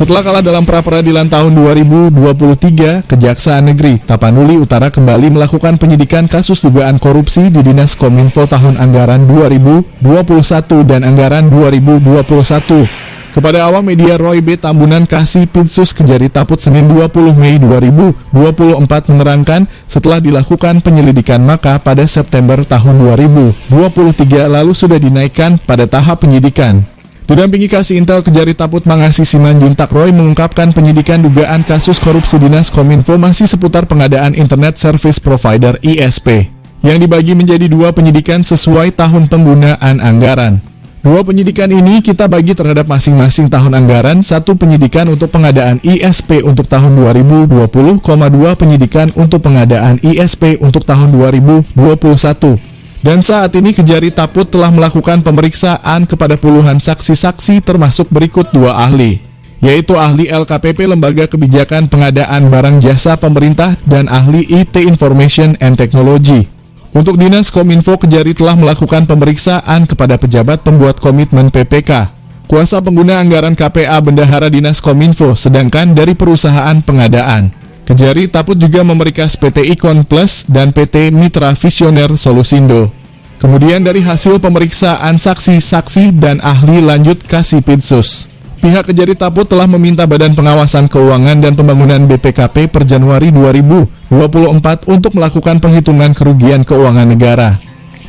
Setelah kalah dalam pra-peradilan tahun 2023, Kejaksaan Negeri Tapanuli Utara kembali melakukan penyidikan kasus dugaan korupsi di Dinas Kominfo tahun anggaran 2021 dan anggaran 2021. Kepada awak media, Roy B. Tambunan Kasipinsus Kejari Taput Senin 20 Mei 2024 menerangkan setelah dilakukan penyelidikan maka pada September tahun 2023 lalu sudah dinaikkan pada tahap penyidikan. Didampingi Kasih Intel Kejari Taput Mangasi Simanjuntak, Roy mengungkapkan penyidikan dugaan kasus korupsi Dinas Kominfo masih seputar pengadaan Internet Service Provider ISP, yang dibagi menjadi dua penyidikan sesuai tahun penggunaan anggaran. Dua penyidikan ini kita bagi terhadap masing-masing tahun anggaran, satu penyidikan untuk pengadaan ISP untuk tahun 2020, dua penyidikan untuk pengadaan ISP untuk tahun 2021. Dan saat ini Kejari Taput telah melakukan pemeriksaan kepada puluhan saksi-saksi termasuk berikut dua ahli, yaitu ahli LKPP Lembaga Kebijakan Pengadaan Barang Jasa Pemerintah dan ahli IT Information and Technology. Untuk Dinas Kominfo, Kejari telah melakukan pemeriksaan kepada pejabat pembuat komitmen PPK, kuasa pengguna anggaran KPA Bendahara Dinas Kominfo, sedangkan dari perusahaan pengadaan, Kejari Taput juga memerikas PT Icon Plus dan PT Mitra Visioner Solusindo. Kemudian dari hasil pemeriksaan saksi-saksi dan ahli lanjut Kasipinsus, pihak Kejari Taput telah meminta Badan Pengawasan Keuangan dan Pembangunan BPKP per Januari 2024 untuk melakukan penghitungan kerugian keuangan negara.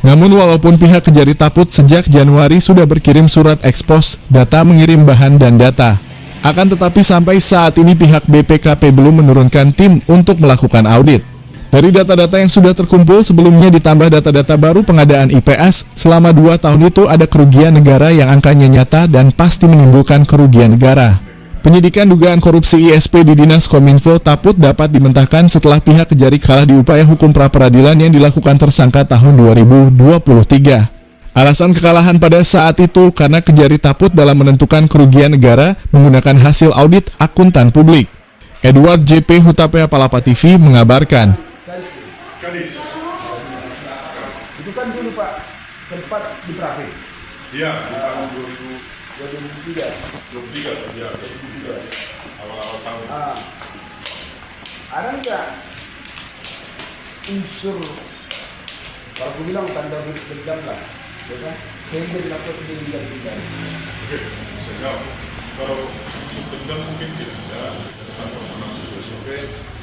Namun walaupun pihak Kejari Taput sejak Januari sudah berkirim surat ekspos data mengirim bahan dan data, akan tetapi sampai saat ini pihak BPKP belum menurunkan tim untuk melakukan audit. Dari data-data yang sudah terkumpul sebelumnya ditambah data-data baru pengadaan IPS, selama 2 tahun itu ada kerugian negara yang angkanya nyata dan pasti menimbulkan kerugian negara. Penyidikan dugaan korupsi ISP di Dinas Kominfo Taput dapat dimentahkan setelah pihak Kejari kalah di upaya hukum pra-peradilan yang dilakukan tersangka tahun 2023. Alasan kekalahan pada saat itu karena Kejari Taput dalam menentukan kerugian negara menggunakan hasil audit akuntan publik. Edward JP Hutape Palapa TV mengabarkan. Kadis. Itu kan dulu Pak sempat dipraktik. Iya, di tahun 2023. 2023, ya, 2023. Awal-awal tahun. Ada nggak unsur, kalau aku bilang tanda dendam lah, ya kan? Sehingga dilakukan penyelidikan kembali. Oke, saya jawab. Kalau unsur dendam mungkin tidak ada, tentang personal sesuai SOP.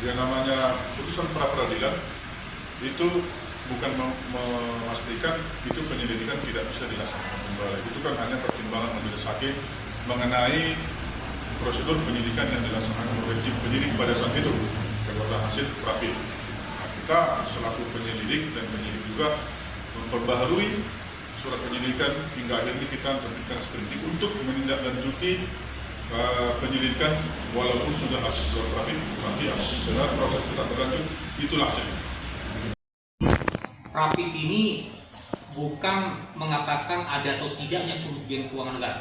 Yang namanya putusan pra-peradilan itu bukan memastikan itu penyelidikan tidak bisa dilaksanakan kembali. Itu kan hanya pertimbangan majelis hakim mengenai prosedur penyidikan yang dilaksanakan oleh tim penyidik pada saat itu berdasarkan hasil prapi. Nah, kita selaku penyelidik dan penyidik juga memperbaharui surat penyelidikan hingga akhirnya kita terbitkan sprindik untuk menindaklanjuti penyelidikan walaupun sudah hasil surat prapi apapun setelah proses tetap berlanjut, itulah hasilnya. Rapid ini bukan mengatakan ada atau tidaknya kerugian keuangan negara,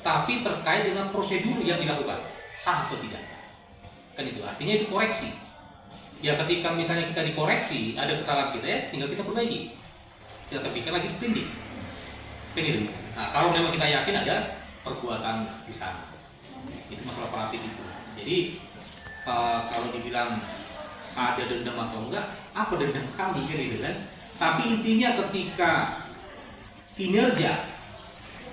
tapi terkait dengan prosedur yang dilakukan, sah atau tidak. Kan itu artinya itu koreksi. Ya ketika misalnya kita dikoreksi, ada kesalahan kita ya, tinggal kita perbaiki. Kita terbitkan lagi sprindik. Kan itu. Nah, kalau memang kita yakin ada perbuatan di sana, itu masalah rapid itu. Jadi kalau dibilang ada dendam atau enggak, apa dendam kami kan itu kan. Tapi intinya ketika kinerja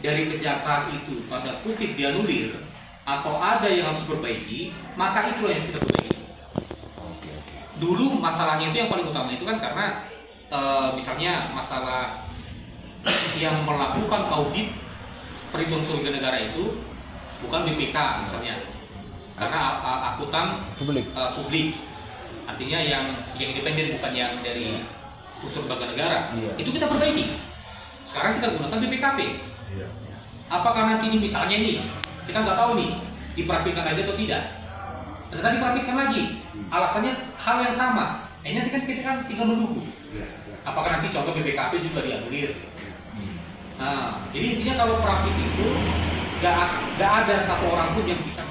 dari kejaksaan itu pada kutip dianulir atau ada yang harus diperbaiki, maka itulah yang kita perbaiki. Dulu masalahnya itu yang paling utama itu kan karena misalnya masalah yang melakukan audit perhitungan kerugian negara itu bukan BPK misalnya, karena akuntan publik. Artinya yang independen, bukan yang dari unsur lembaga negara. Itu kita perbaiki. Sekarang kita gunakan BPKP. Apakah nanti ini misalnya nih, kita nggak tahu nih dipraktikkan lagi atau tidak. Ternyata dipraktikkan lagi, alasannya hal yang sama. Ini nanti kan kita kan tinggal menunggu. Apakah nanti contoh BPKP juga dianulir. Nah, jadi intinya kalau praktik itu nggak ada satu orang pun yang bisa